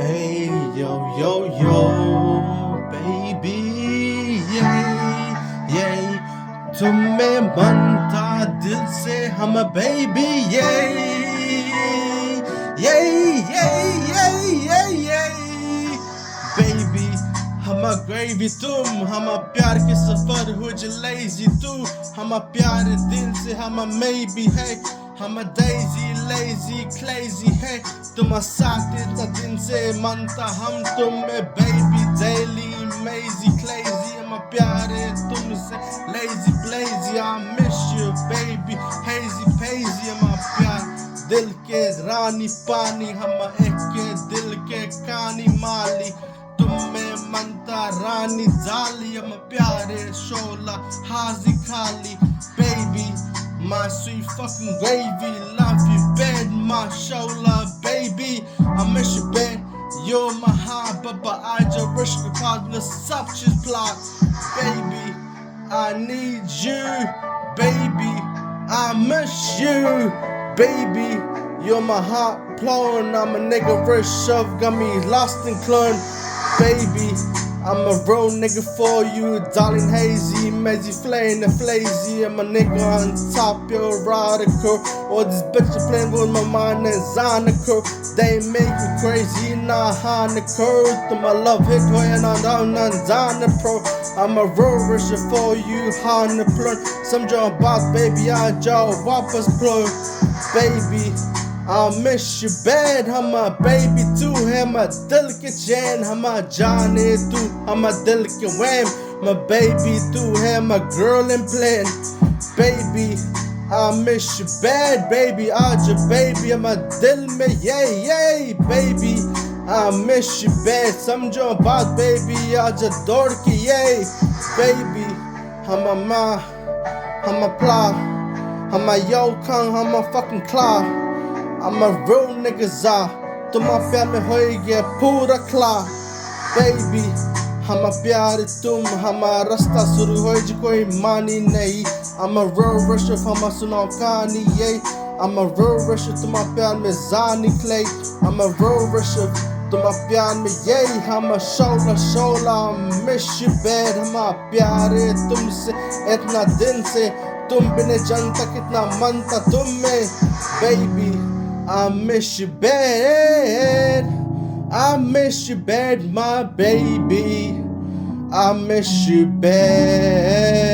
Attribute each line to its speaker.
Speaker 1: Hey, yo, baby, yay, तुम्हें मनता दिल से हम baby, yay, baby, हम gravy तुम, हम प्यार के सफर हो जो lazy तू, हम प्यार दिल से हम maybe है, हम daisy lazy crazy है, तुम साथ इतना दिन से मनता हम तुम्हें baby daily mazy crazy, हम प्यार तुमसे lazy blazy, I miss you baby hazy pazy, हम प्यार दिल के रानी पानी, हम एक के दिल के कानी माली, तुम्हें मनता रानी जाली, हम प्यारे शोला हाजी खाली, baby my sweet fucking gravy, love you bed, my shoulder, baby. I miss you bed, you're my high, but I just wish the cause the substance plot, baby. I need you, baby. I miss you, baby. You're my heart blowing, I'm a nigga rich shove, got me lost in clun, baby. I'm a real nigga for you, darling hazy, mazy flame and flazy. I'm a nigga on top, you're radical. All these bitches playing with my mind and Zonical. They make me crazy, not Hanukkah. To my love hit, going on down and Zana Pro. I'm a real rich for you, Hana Plun. Some John Boss, baby, I Joe Wapas Plun, baby. I miss you bad, I'm a baby too, I'm a delicate Jan, I'm a Johnny too, I'm a delicate wham, my baby too, I'm a girl in plan, baby. I miss you bad, baby, your baby, I'm a dil me, yay, baby. I miss you bad, some John Boss, baby, your dorky, yay, baby. I'm a ma, I'm a pla, I'm a yo kung, I'm a fucking claw. I'm a real nigga za, तुम्हारा प्यार में होएगा पूरा क्ला, baby. हम प्यार तुम, हमारा रास्ता शुरू हो जो कोई मानी नहीं. I'm a real rush of हम सुनाओ कहानी ये. I'm a real rush of तुम्हारा प्यार में जानी clay. I'm a real rush of तुम्हारा प्यार में ये. हम शोला miss you bad, हमारा प्यार तुमसे इतना दिन से, तुम बिना जानता कितना मनता तुम्हें, baby. I miss you bad, I miss you bad, my baby. I miss you bad.